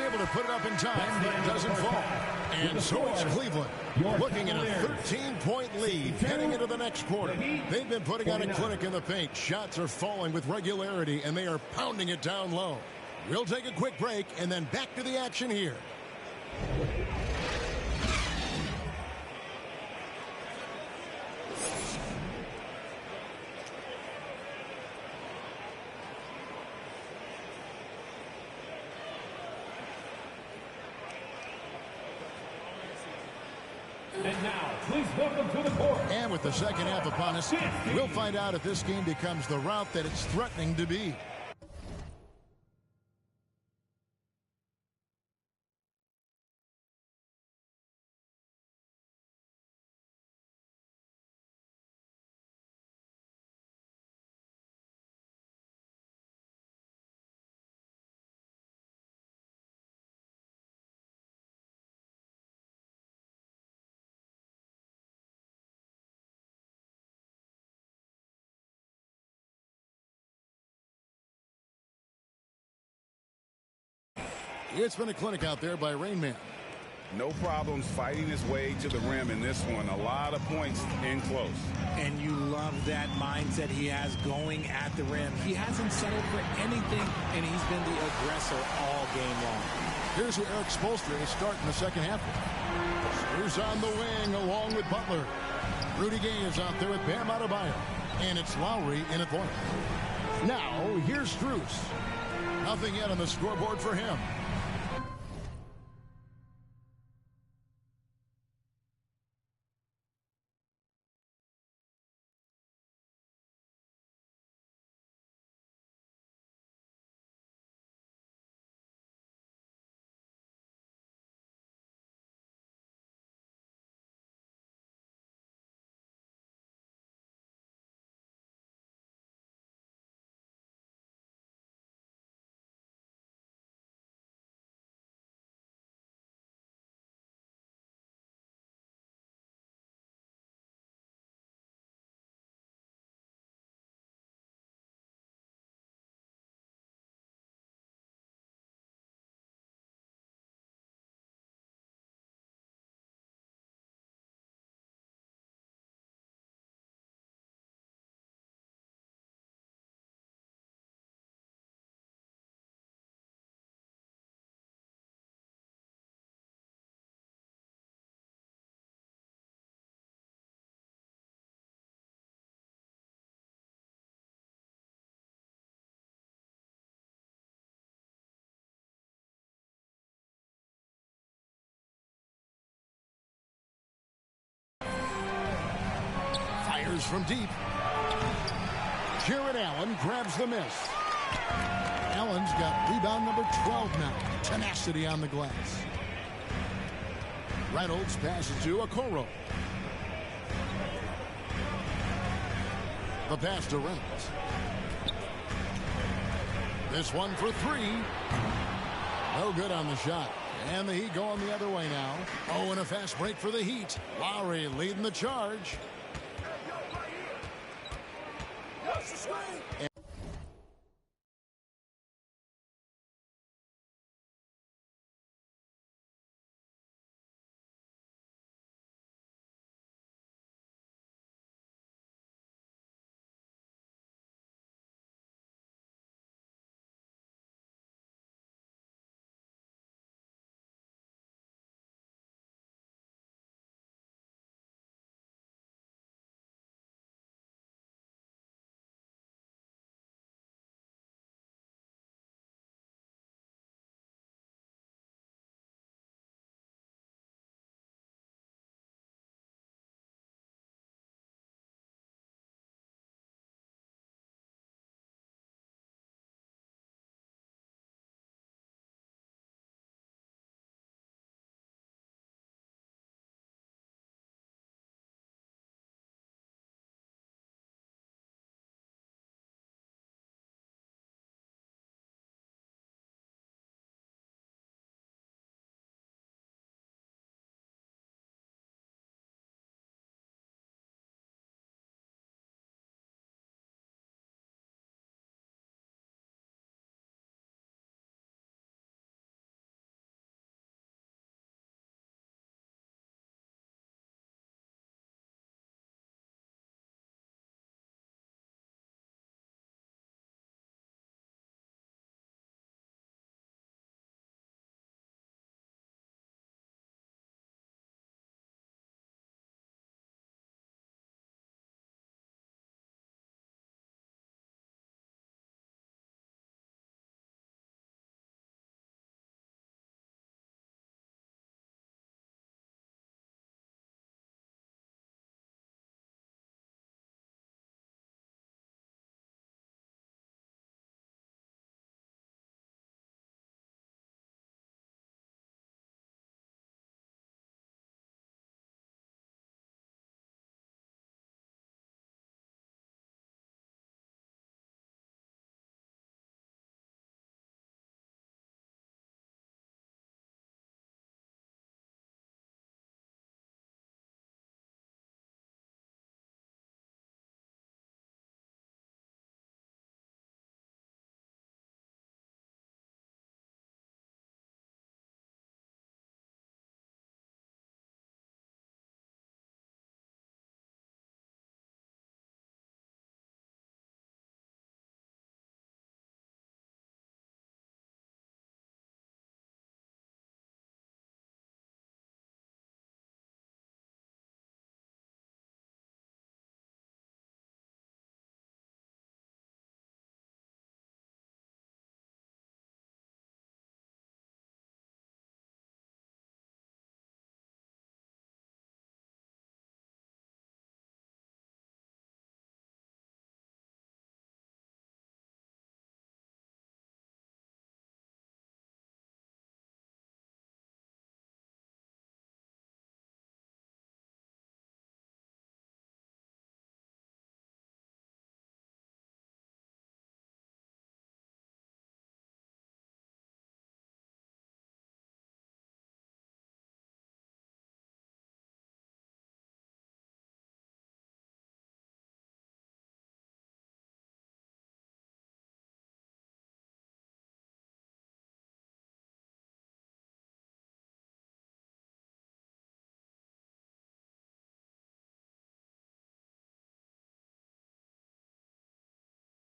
able to put it up in time, but it doesn't fall. And so it's Cleveland looking at a 13-point lead heading into the next quarter. They've been putting on a clinic in the paint. Shots are falling with regularity, and they are pounding it down low. We'll take a quick break and then back to the action here. And now, please welcome to the court. And with the second half upon us, we'll find out if this game becomes the route that it's threatening to be. It's been a clinic out there by Rainman. No problems fighting his way to the rim in this one. A lot of points in close. And you love that mindset he has going at the rim. He hasn't settled for anything, and he's been the aggressor all game long. Here's who Eric Spoelstra is starting the second half with. Strus on the wing along with Butler. Rudy Gay is out there with Bam Adebayo. And it's Lowry in at point. Now, here's Strus. Nothing yet on the scoreboard for him. From deep. Jared Allen grabs the miss. Allen's got rebound number 12 now. Tenacity on the glass. Reynolds passes to Okoro. The pass to Reynolds. This one for three. No good on the shot. And the Heat going the other way now. Oh, and a fast break for the Heat. Lowry leading the charge.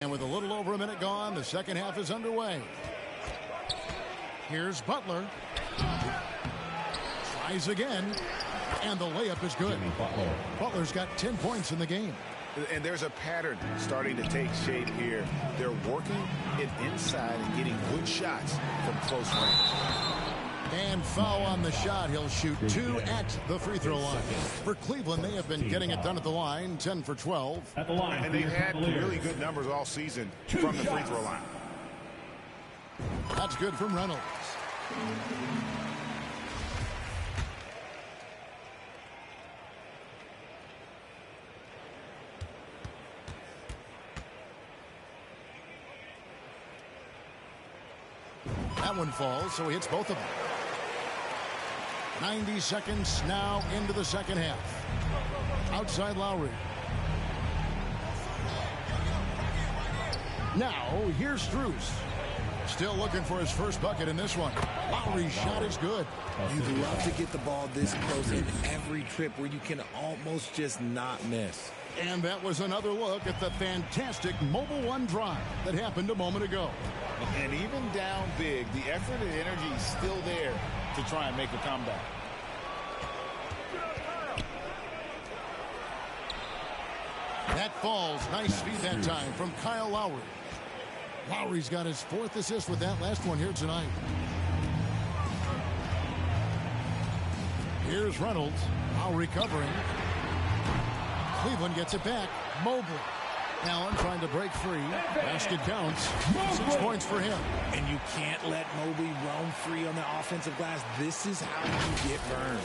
And with a little over a minute gone, the second half is underway. Here's Butler. Tries again. And the layup is good. Butler's got 10 points in the game. And there's a pattern starting to take shape here. They're working it inside and getting good shots from close range. And foul on the shot. He'll shoot 2 at the free throw line. For Cleveland, they have been getting it done at the line, 10 for 12. At the line, and they've had really good numbers all season from the free throw line. That's good from Reynolds. That one falls, so he hits both of them. 90 seconds now into the second half. Outside Lowry. Now, here's Strus. Still looking for his first bucket in this one. Lowry's shot is good. You'd love to get the ball this close in every trip where you can almost just not miss. And that was another look at the fantastic Mobile One drive that happened a moment ago. And even down big, the effort and energy is still there to try and make a comeback. That falls. Nice speed that time from Kyle Lowry. Lowry's got his 4th assist with that last one here tonight. Here's Reynolds. Lowry covering. Cleveland gets it back. Mobley. Allen trying to break free. Basket counts. 6 points for him. And you can't let Mobley roam free on the offensive glass. This is how you get burned.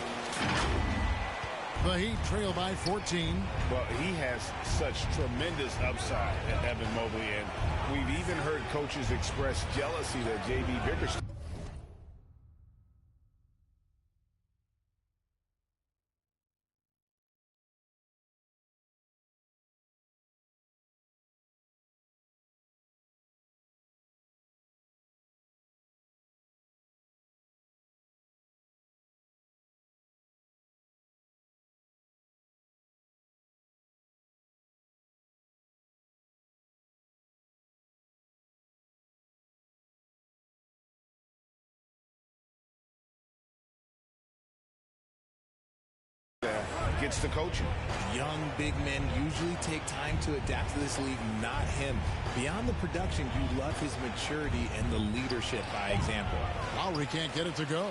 The Heat trail by 14. Well, he has such tremendous upside, Evan Mobley, and we've even heard coaches express jealousy that J.B. Bickerstaff. Gets the coaching. Young big men usually take time to adapt to this league, not him. Beyond the production, you love his maturity and the leadership by example. Lowry can't get it to go.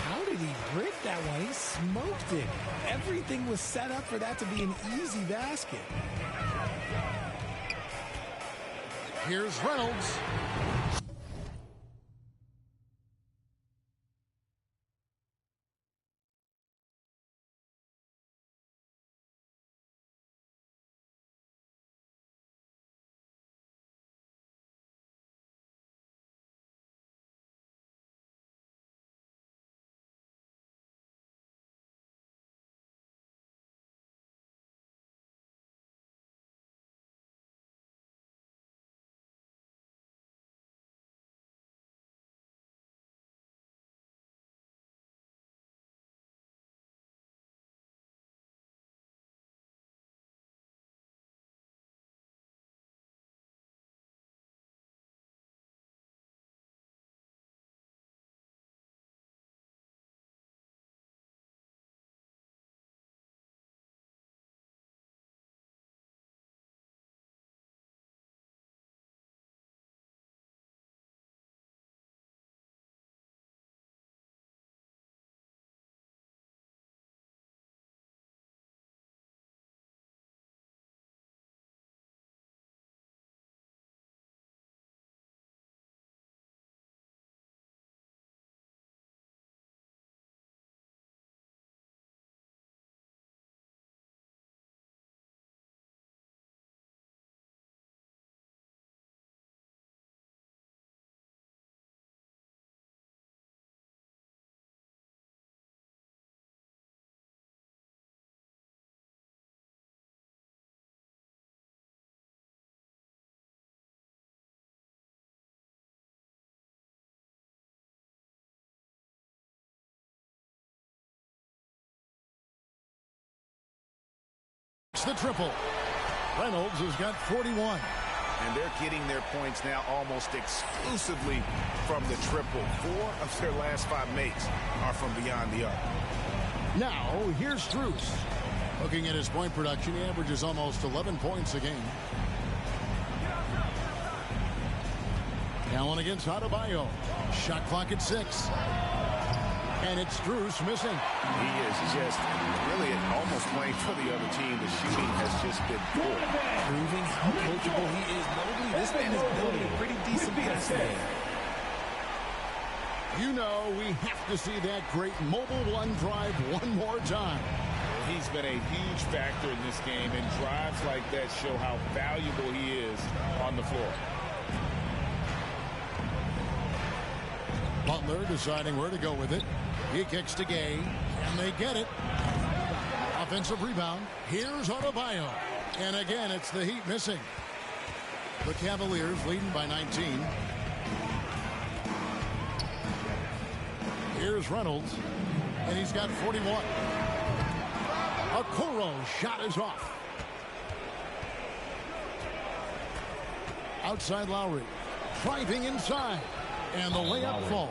How did he break that one? He smoked it. Everything was set up for that to be an easy basket. Here's Reynolds. The triple. Reynolds has got 41. and they're getting their points now almost exclusively from the triple. 4 of their last 5 makes are from beyond the arc. Now, here's Strus. Looking at his point production, he averages almost 11 points a game. Allen against Adebayo. Shot clock at 6. And it's Strus missing. He is just really almost playing for the other team. The shooting has just been poor. Proving how coachable he is. Mobley, this man is building a pretty decent pass game. You know, we have to see that great mobile one drive one more time. He's been a huge factor in this game, and drives like that show how valuable he is on the floor. Butler deciding where to go with it. He kicks to Gay, and they get it. Offensive rebound. Here's Adebayo. And again, it's the Heat missing. The Cavaliers leading by 19. Here's Reynolds, and he's got 41. Okoro shot is off. Outside Lowry. Driving inside. And the layup falls.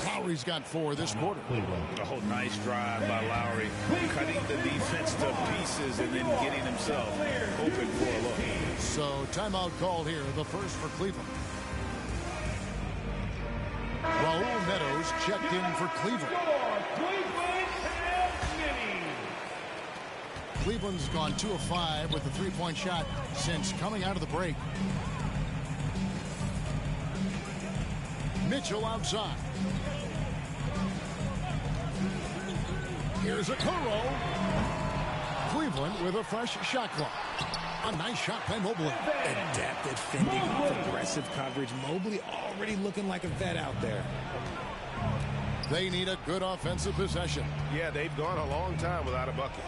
Lowry's got 4 this quarter. Oh, nice drive by Lowry. Cutting the defense to pieces and then getting himself open for a look. So timeout called here, the first for Cleveland. Raul Meadows checked in for Cleveland. Cleveland's gone 2 of 5 with a 3-point shot since coming out of the break. Mitchell outside. Here's Okoro. Cleveland with a fresh shot clock. A nice shot by Mobley. Adapted fending off aggressive coverage. Mobley already looking like a vet out there. They need a good offensive possession. Yeah, they've gone a long time without a bucket.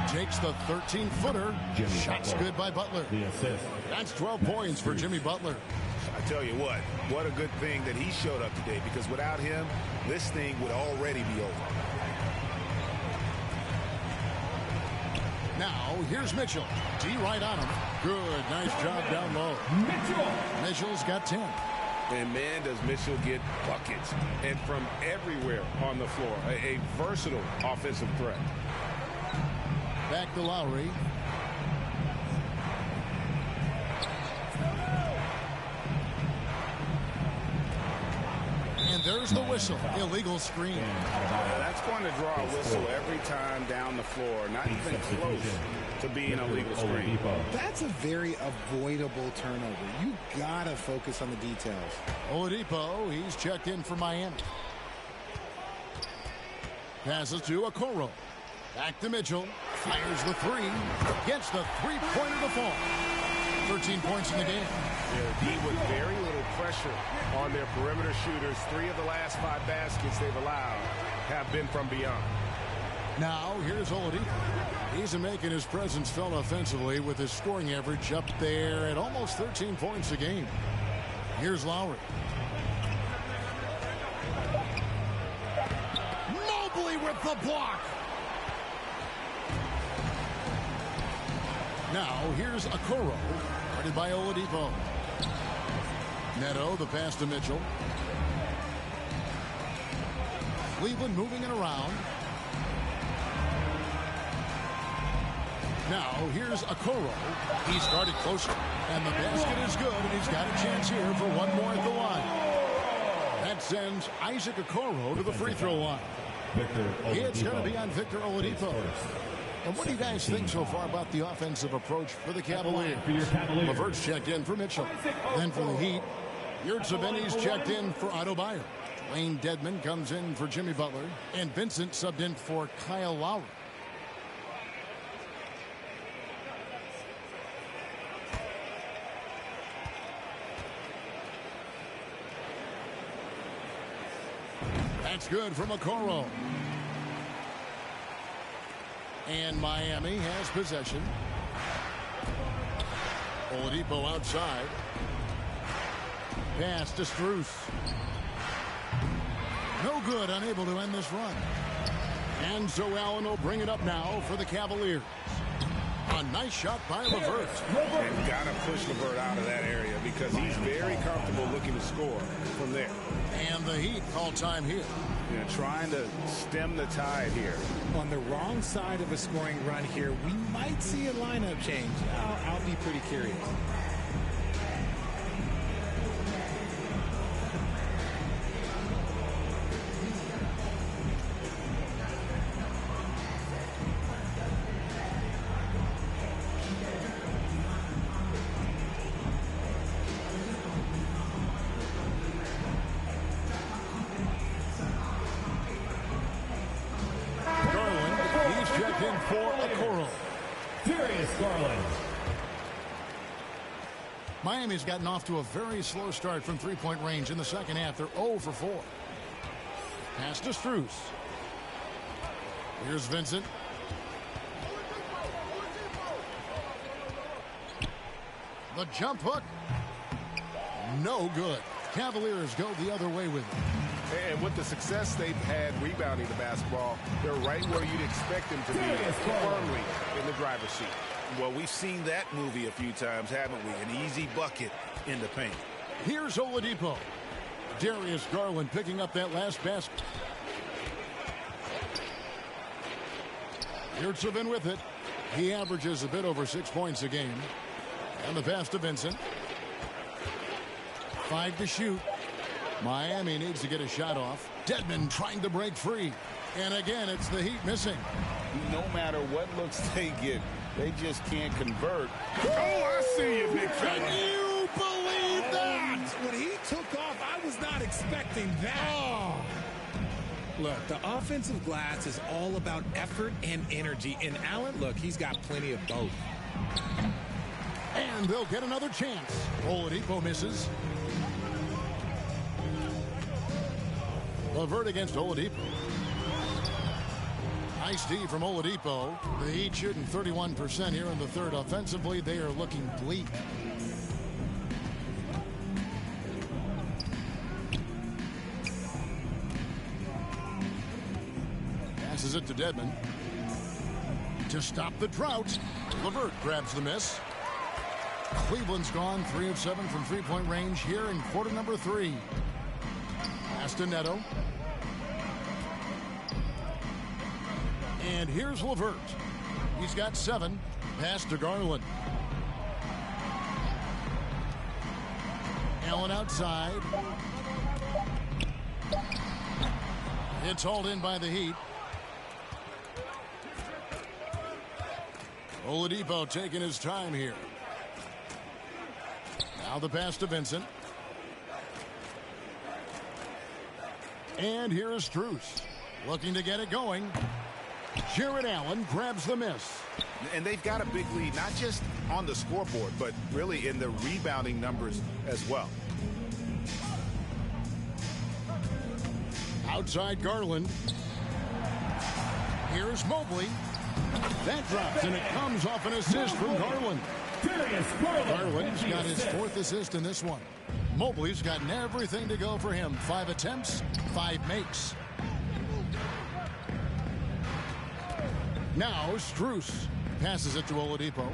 Takes the 13-footer. Shots good by Butler. That's 12 points for Jimmy Butler. I tell you what a good thing that he showed up today, because without him, this thing would already be over. Now, here's Mitchell. D right on him. Good, nice job down low. Mitchell's got 10. And man, does Mitchell get buckets, and from everywhere on the floor. A versatile offensive threat. Back to Lowry. And there's the whistle. Illegal screen. That's going to draw a whistle every time down the floor. Not even close to being a legal screen. That's a very avoidable turnover. You got to focus on the details. Oladipo, he's checked in for Miami. Passes to Okoro. Back to Mitchell. Fires the 3. Gets the 3-pointer to fall. 13 points in the game. D with very little pressure on their perimeter shooters. 3 of the last 5 baskets they've allowed have been from beyond. Now, here's Oladipo. He's making his presence felt offensively with his scoring average up there at almost 13 points a game. Here's Lowry. Mobley with the block. Now, here's Okoro, guarded by Oladipo. Neto, the pass to Mitchell. Cleveland moving it around. Now, here's Okoro. He started closer, and the basket is good, and he's got a chance here for one more at the line. That sends Isaac Okoro to the free throw line. It's going to be on Victor Oladipo. And what do you guys think so far about the offensive approach for the Cavaliers? Levert's checked in for Mitchell. Then for the Heat, Yurtseven's checked in for Adebayo. Wayne Dedmon comes in for Jimmy Butler. And Vincent subbed in for Kyle Lowry. That's good from Okoro. And Miami has possession. Oladipo outside. Pass to Strus. No good, unable to end this run. And so Allen will bring it up now for the Cavaliers. A nice shot by LeVert. And got to push LeVert out of that area because he's very comfortable looking to score from there. And the Heat call time here. Trying to stem the tide here. On the wrong side of a scoring run here, we might see a lineup change. I'll be pretty curious. Miami's gotten off to a very slow start from three-point range in the second half. They're 0 for 4. Pass to Strus. Here's Vincent. The jump hook. No good. Cavaliers go the other way with it. And with the success they've had rebounding the basketball, they're right where you'd expect them to be, firmly in the driver's seat. Well, we've seen that movie a few times, haven't we? An easy bucket in the paint. Here's Oladipo. Darius Garland picking up that last basket. Yurtseven with it. He averages a bit over 6 points a game. And the pass to Vincent. 5 to shoot. Miami needs to get a shot off. Dedmon trying to break free. And again, it's the Heat missing. No matter what looks they get, they just can't convert. Oh, I see you, big fella. Can you believe that? When he took off, I was not expecting that. Oh. Look, the offensive glass is all about effort and energy. And Allen, look, he's got plenty of both. And they'll get another chance. Oladipo misses. LeVert against Oladipo. Nice D from Oladipo. The Heat shooting 31% here in the third. Offensively, they are looking bleak. Passes it to Dedmon. To stop the drought, LeVert grabs the miss. Cleveland's gone 3 of 7 from three-point range here in quarter number 3. Pass to Neto. And here's LeVert. He's got 7. Pass to Garland. Allen outside. It's hauled in by the Heat. Oladipo taking his time here. Now the pass to Vincent. And here is Strus. Looking to get it going. Jared Allen grabs the miss. And they've got a big lead, not just on the scoreboard, but really in the rebounding numbers as well. Outside Garland. Here's Mobley. That drops, and it comes off an assist from Garland. Garland's got his 4th assist in this one. Mobley's gotten everything to go for him. 5 attempts, 5 makes. Now Strus passes it to Oladipo.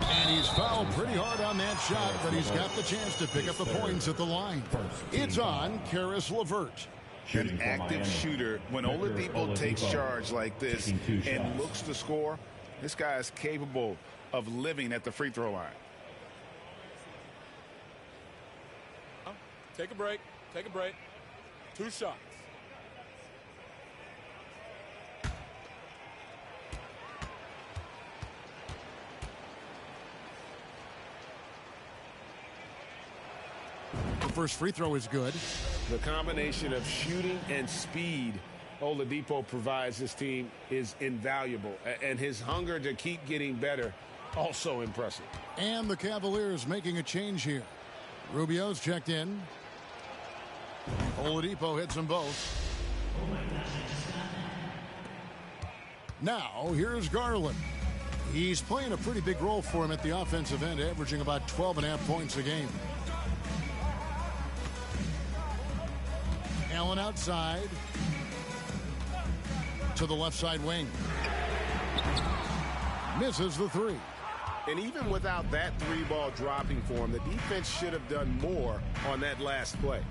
And he's fouled pretty hard on that shot, but he's got the chance to pick up the points at the line. It's on Caris LeVert. An active shooter. When Oladipo takes charge like this and looks to score, this guy is capable of living at the free throw line. Take a break. Take a break. 2 shots. The first free throw is good. The combination of shooting and speed Oladipo provides this team is invaluable. And his hunger to keep getting better, also impressive. And the Cavaliers making a change here. Rubio's checked in. Oladipo hits them both. Now, here's Garland. He's playing a pretty big role for him at the offensive end, averaging about 12.5 points a game. Allen outside to the left side wing. Misses the three. And even without that three ball dropping for him, the defense should have done more on that last play.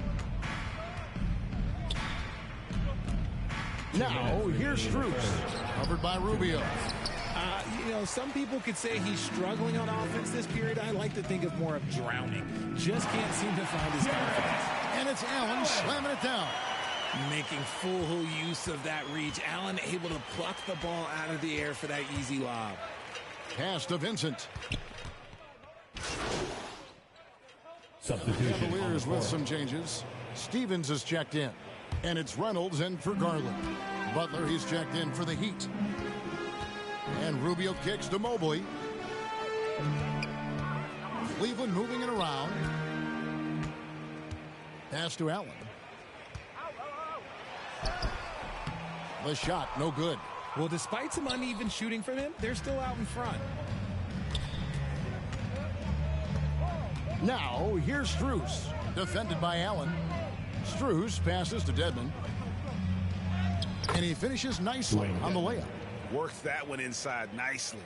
Now, here's Strus. Covered by Rubio. Some people could say he's struggling on offense this period. I like to think of more of drowning. Just can't seem to find his confidence. And it's Allen slamming it down. Making full use of that reach. Allen able to pluck the ball out of the air for that easy lob. Pass to Vincent. Substitution. Cavaliers with some changes. Stevens is checked in. And it's Reynolds in for Garland. Butler, he's checked in for the Heat. And Rubio kicks to Mobley. Cleveland moving it around. Pass to Allen. The shot, no good. Well, despite some uneven shooting from him, they're still out in front. Now, here's Strus. Defended by Allen. Strus passes to Dedmon. And he finishes nicely on the layup. Works that one inside nicely.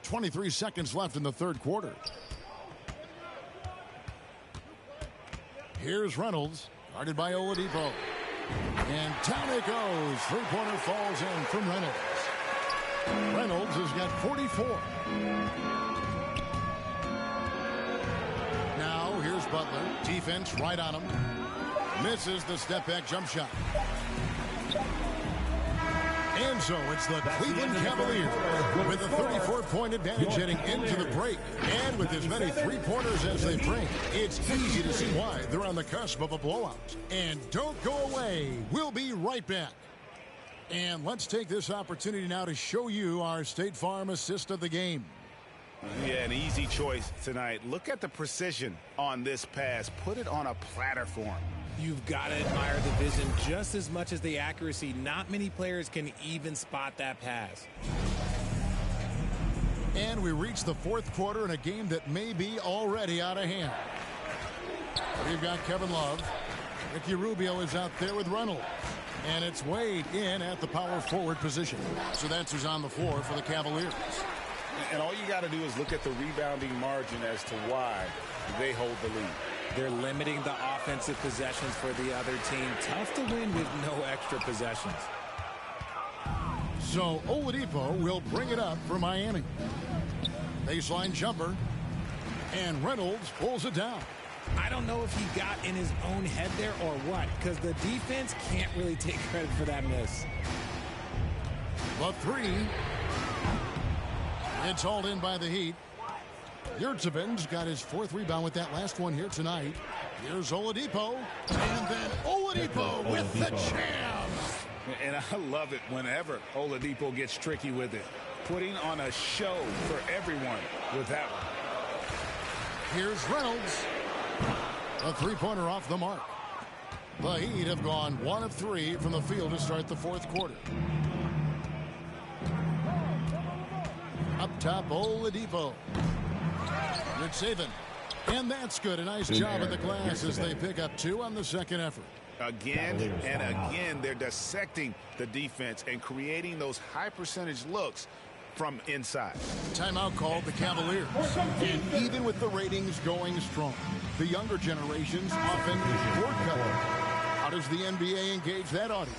23 seconds left in the third quarter. Here's Reynolds, guarded by Oladipo. And down it goes. Three-pointer falls in from Reynolds. Reynolds has got 44. Now here's Butler. Defense right on him. Misses the step-back jump shot. And so it's the Cleveland Cavaliers with a 34-point advantage heading into the break. And with as many three-pointers as they bring, it's easy to see why they're on the cusp of a blowout. And don't go away. We'll be right back. And let's take this opportunity now to show you our State Farm assist of the game. Yeah, an easy choice tonight. Look at the precision on this pass. Put it on a platter for him. You've got to admire the vision just as much as the accuracy. Not many players can even spot that pass. And we reach the fourth quarter in a game that may be already out of hand. We've got Kevin Love. Ricky Rubio is out there with Reynolds. And it's Wade in at the power forward position. So that's who's on the floor for the Cavaliers. And all you got to do is look at the rebounding margin as to why they hold the lead. They're limiting the offensive possessions for the other team. Tough to win with no extra possessions. So Oladipo will bring it up for Miami. Baseline jumper. And Reynolds pulls it down. I don't know if he got in his own head there or what, because the defense can't really take credit for that miss. The three. It's hauled in by the Heat. Yurtsevic's got his fourth rebound with that last one here tonight. Here's Oladipo. And then Oladipo with the jam. And I love it whenever Oladipo gets tricky with it. Putting on a show for everyone with that one. Here's Reynolds. A three-pointer off the mark. The Heat have gone 1 of 3 from the field to start the fourth quarter. Up top, Oladipo. Yurtsevich. And that's good. A nice job at the glass as they pick up 2 on the second effort. Again and again, they're dissecting the defense and creating those high-percentage looks from inside. Timeout called the Cavaliers. And even with the ratings going strong, the younger generations often shortcut. How does the NBA engage that audience?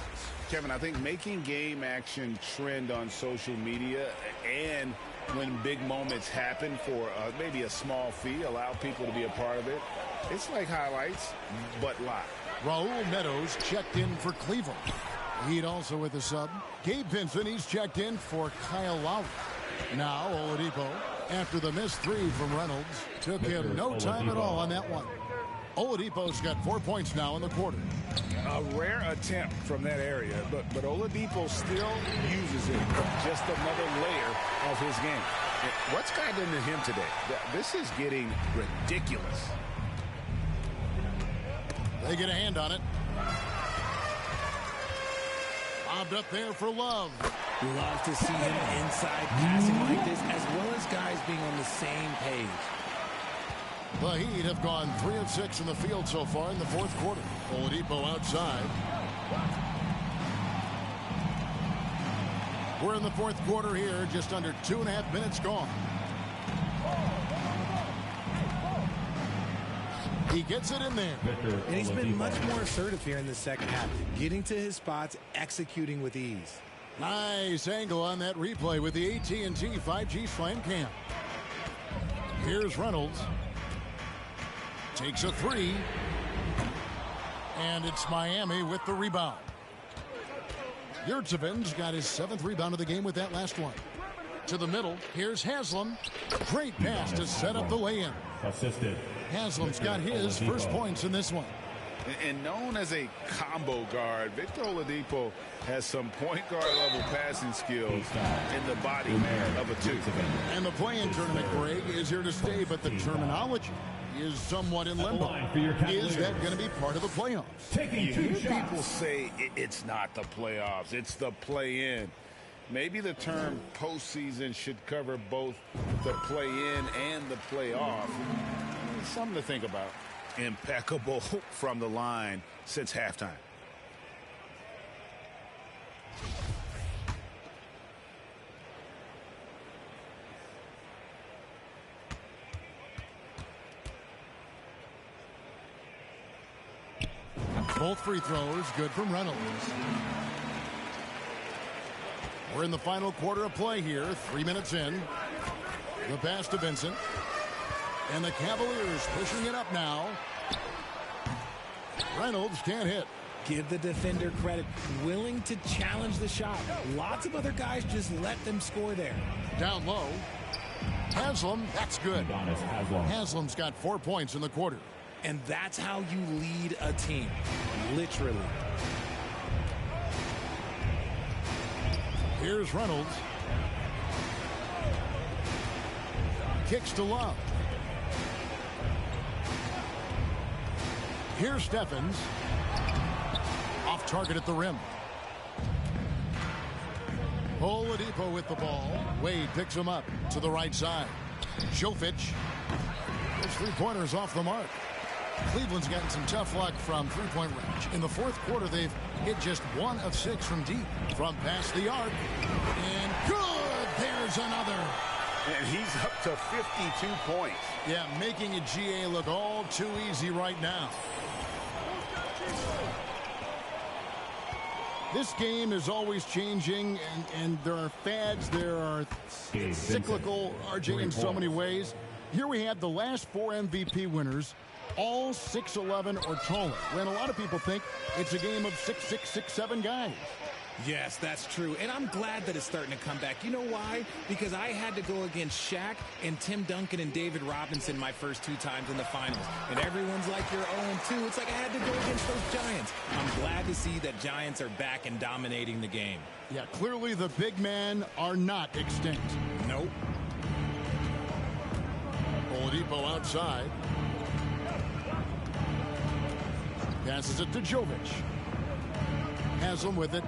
Kevin, I think making game action trend on social media and when big moments happen for maybe a small fee, allow people to be a part of it. It's like highlights, but live. Raul Meadows checked in for Cleveland. Heat also with a sub. Gabe Vincent, he's checked in for Kyle Lowry. Now Oladipo, after the missed three from Reynolds, took him no time at all on that one. Oladipo's got 4 points now in the quarter. A rare attempt from that area, but Oladipo still uses it. Just another layer of his game. And what's gotten into him today? This is getting ridiculous. They get a hand on it. Bobbed up there for Love. Love to see him inside passing like this, as well as guys being on the same page. The Heat have gone 3 of 6 in the field so far in the fourth quarter. Oladipo outside. We're in the fourth quarter here, just under 2.5 minutes gone. He gets it in there. And he's been much more assertive here in the second half, getting to his spots, executing with ease. Nice angle on that replay with the AT&T 5G Slam Cam. Here's Reynolds. Takes a three. And it's Miami with the rebound. Yurtseven's got his 7th rebound of the game with that last one. To the middle, here's Haslam. Great pass to set up the lay-in. Assisted. Haslam's got his first points in this one. And known as a combo guard, Victor Oladipo has some point guard level passing skills in the body of a 2. And the play-in tournament, Greg, is here to stay, but the terminology is somewhat in limbo. Is that going to be part of the playoffs? You hear people say it's not the playoffs, it's the play-in. Maybe the term postseason should cover both the play-in and the playoff. Something to think about. Impeccable from the line since halftime. Both free throws good from Reynolds. We're in the final quarter of play here, 3 minutes in. The pass to Vincent. And the Cavaliers pushing it up now. Reynolds can't hit. Give the defender credit. Willing to challenge the shot. Lots of other guys just let them score there. Down low. Haslam, that's good. Haslam's got 4 points in the quarter. And that's how you lead a team. Literally. Here's Reynolds. Kicks to Love. Here's Stephens. Off target at the rim. Oladipo with the ball. Wade picks him up to the right side. Jovic. His three-pointers off the mark. Cleveland's gotten some tough luck from three-point range. In the fourth quarter, they've hit just 1 of 6 from deep. From past the arc. And good! There's another. And he's up to 52 points. Yeah, making a GA look all too easy right now. This game is always changing, and there are fads, there are cyclical, RJ, in so many ways. Here we have the last 4 MVP winners, all 6'11" or taller, when a lot of people think it's a game of 6'6", 6'7" guys. Yes, that's true. And I'm glad that it's starting to come back. You know why? Because I had to go against Shaq and Tim Duncan and David Robinson my first 2 times in the finals. And everyone's like, you're 0-2. It's like I had to go against those Giants. I'm glad to see that Giants are back and dominating the game. Yeah, clearly the big men are not extinct. Nope. Oladipo outside. Passes it to Jovic. Haslam with it.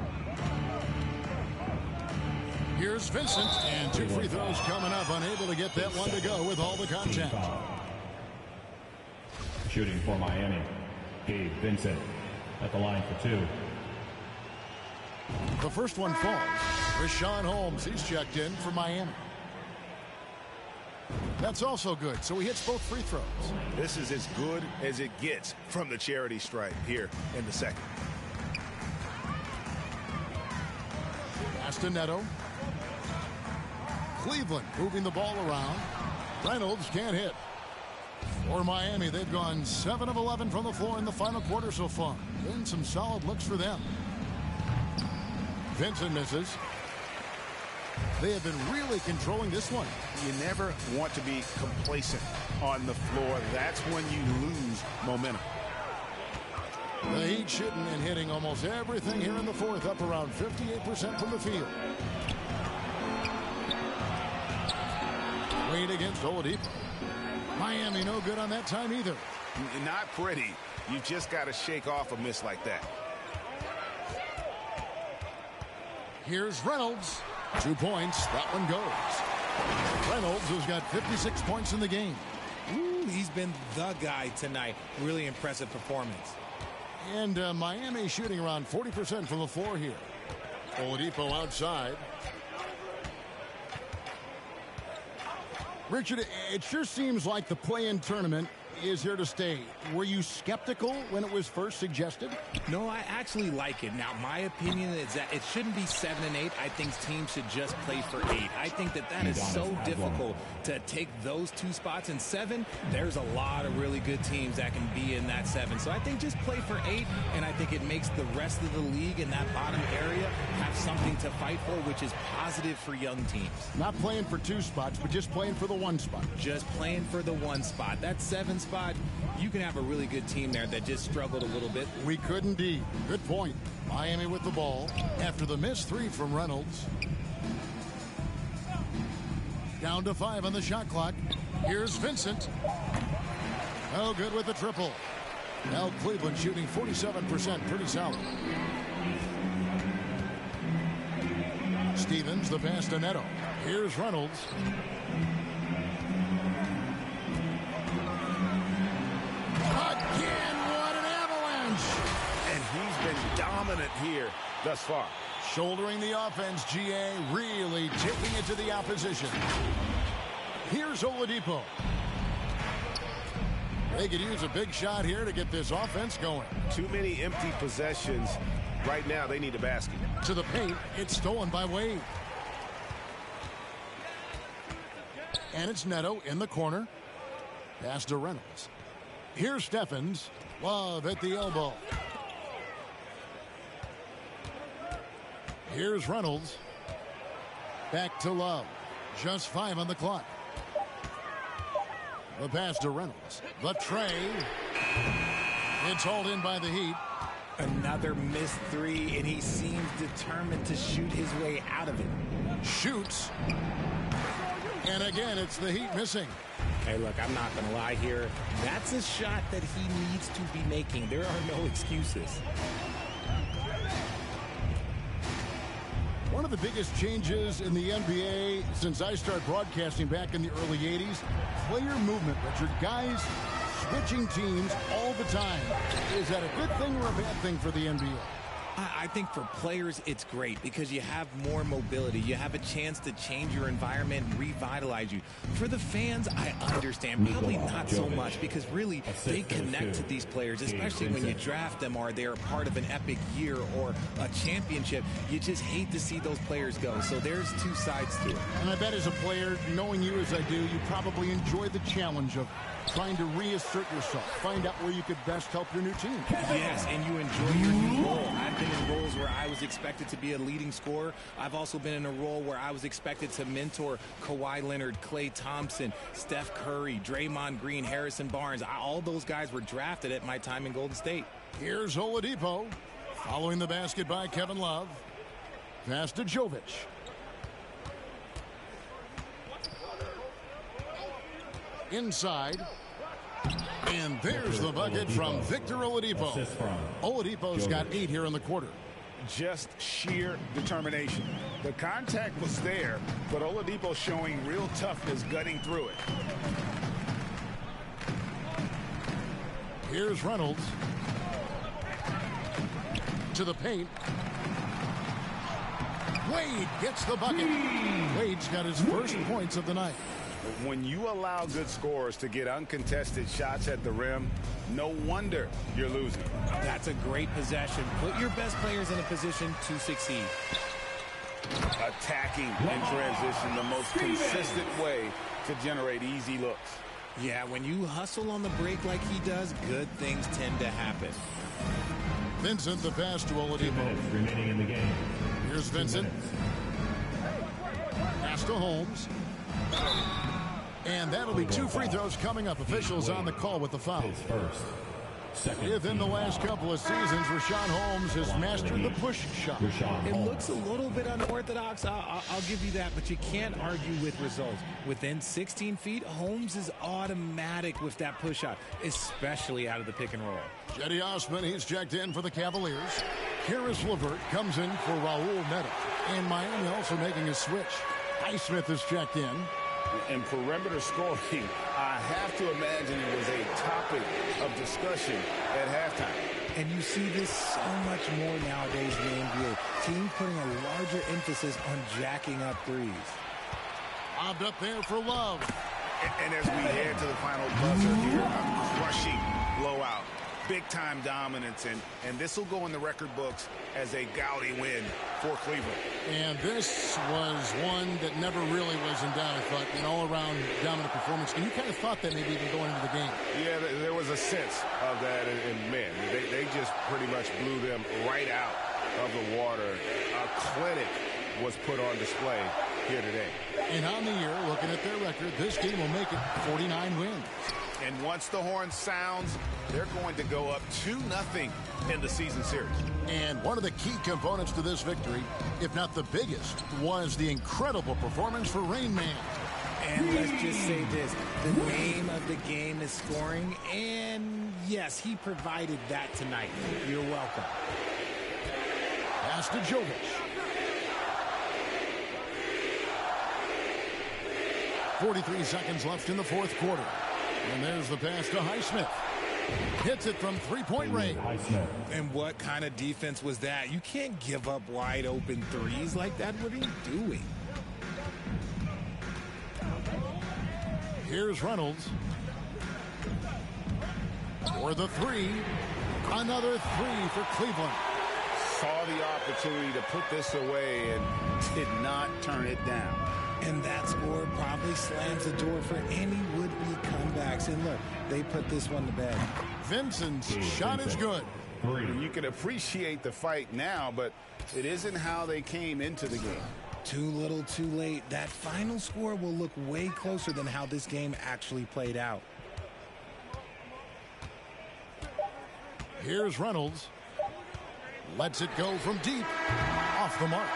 Here's Vincent, and 2 free throws coming up, unable to get that one to go with all the contact. Shooting for Miami, Gabe Vincent at the line for 2. The first one falls. Richaun Holmes, he's checked in for Miami. That's also good, so he hits both free throws. This is as good as it gets from the charity stripe here in the second. Neto. Cleveland moving the ball around. Reynolds can't hit. For Miami, they've gone 7 of 11 from the floor in the final quarter so far. Been some solid looks for them. Vincent misses. They have been really controlling this one. You never want to be complacent on the floor. That's when you lose momentum. The Heat shooting and hitting almost everything here in the fourth, up around 58% from the field. Wade against Oladipo. Miami no good on that time either. Not pretty. You just got to shake off a miss like that. Here's Reynolds. 2 points. That one goes. Reynolds, who's got 56 points in the game. Ooh, he's been the guy tonight. Really impressive performance. And Miami shooting around 40% from the floor here. Oladipo outside. Richard, it sure seems like the play-in tournament is here to stay. Were you skeptical when it was first suggested? No, I actually like it. Now, my opinion is that it shouldn't be 7 and 8. I think teams should just play for 8. I think that is so difficult to take those 2 spots. In 7, there's a lot of really good teams that can be in that 7. So I think just play for 8, and I think it makes the rest of the league in that bottom area have something to fight for, which is positive for young teams. Not playing for 2 spots, but just playing for the 1 spot. Just playing for the 1 spot. That 7 spot, you can have a really good team there that just struggled a little bit. We could indeed. Good point. Miami with the ball after the missed 3 from Reynolds. Down to 5 on the shot clock. Here's Vincent. Oh, good with the triple. Now Cleveland shooting 47%. Pretty solid. Stevens, the pass to Neto. Here's Reynolds. Again, what an avalanche! And he's been dominant here thus far. Shouldering the offense, GA really taking it to the opposition. Here's Oladipo. They could use a big shot here to get this offense going. Too many empty possessions. Right now, they need a basket. To the paint, it's stolen by Wade. And it's Neto in the corner. Pass to Reynolds. Here's Stephens. Love at the elbow. Here's Reynolds. Back to Love. Just 5 on the clock. The pass to Reynolds. The tray. It's hauled in by the Heat. Another missed 3, and he seems determined to shoot his way out of it. Shoots. And again, it's the Heat missing. Hey, look, I'm not going to lie here. That's a shot that he needs to be making. There are no excuses. One of the biggest changes in the NBA since I started broadcasting back in the early 80s, player movement, Richard. Guys switching teams all the time. Is that a good thing or a bad thing for the NBA? I think for players, it's great because you have more mobility. You have a chance to change your environment and revitalize you. For the fans, I understand. Probably not so much because really they connect to these players, especially when you draft them or they're part of an epic year or a championship. You just hate to see those players go. So there's 2 sides to it. And I bet as a player, knowing you as I do, you probably enjoy the challenge of trying to reassert yourself, find out where you could best help your new team. Yes, and you enjoy your new role. I've been in roles where I was expected to be a leading scorer. I've also been in a role where I was expected to mentor Kawhi Leonard, Klay Thompson, Steph Curry, Draymond Green, Harrison Barnes. All those guys were drafted at my time in Golden State. Here's Oladipo, following the basket by Kevin Love. Pass to Jovic. Inside. And there's the bucket from Victor Oladipo. Oladipo's got 8 here in the quarter. Just sheer determination. The contact was there, but Oladipo showing real toughness gutting through it. Here's Reynolds. To the paint. Wade gets the bucket. Wade's got his first points of the night. When you allow good scorers to get uncontested shots at the rim, no wonder you're losing. That's a great possession. Put your best players in a position to succeed. Attacking in transition, the most consistent way to generate easy looks. Yeah, when you hustle on the break like he does, good things tend to happen. Vincent, the pass to Oladipo. 2 minutes remaining in the game. Here's Vincent. Pass to Holmes. And that'll be 2 free throws coming up. Officials on the call with the foul. His first. Second. Within the last couple of seasons, Rashawn Holmes has mastered the push shot. It looks a little bit unorthodox, I'll give you that, but you can't argue with results. Within 16 feet, Holmes is automatic with that push shot, especially out of the pick and roll. Cedi Osman, he's checked in for the Cavaliers. Karis LeVert comes in for Raul Neto. And Miami also making a switch. Highsmith is checked in. And perimeter scoring, I have to imagine it was a topic of discussion at halftime. And you see this so much more nowadays in the NBA. Teams putting a larger emphasis on jacking up threes. Lobbed up there for Love. And as we head to the final buzzer here, a crushing blowout. Big-time dominance, and this will go in the record books as a gaudy win for Cleveland. And this was one that never really was in doubt, I thought, an all-around dominant performance. And you kind of thought that maybe even going into the game. Yeah, there was a sense of that, and man, they just pretty much blew them right out of the water. A clinic was put on display here today. And on the year, looking at their record, this game will make it 49 wins. And once the horn sounds, they're going to go up 2-0 in the season series. And one of the key components to this victory, if not the biggest, was the incredible performance for Rain Man. And let's just say this, the name of the game is scoring, and yes, he provided that tonight. You're welcome. Pass to Jovic. .43 seconds left in the fourth quarter. And there's the pass to Highsmith. Hits it from three-point range. And what kind of defense was that? You can't give up wide open threes like that. What are you doing? Here's Reynolds. For the three. Another three for Cleveland. Saw the opportunity to put this away and did not turn it down. And that score probably slams the door for any would-be comebacks. And look, they put this one to bed. Vincent's shot is good. You can appreciate the fight now, but it isn't how they came into the game. Too little, too late. That final score will look way closer than how this game actually played out. Here's Reynolds. Lets it go from deep. Off the mark.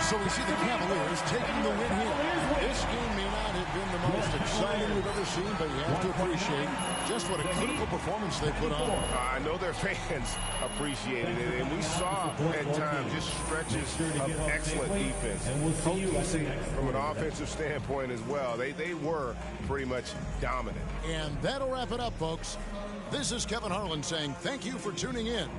So we see the Cavaliers taking the win here. This game may not have been the most exciting we've ever seen, but you have to appreciate just what a critical performance they put on. I know their fans appreciated it, and we saw at times just stretches of excellent defense. Potency from an offensive standpoint as well. They were pretty much dominant. And that'll wrap it up, folks. This is Kevin Harlan saying thank you for tuning in.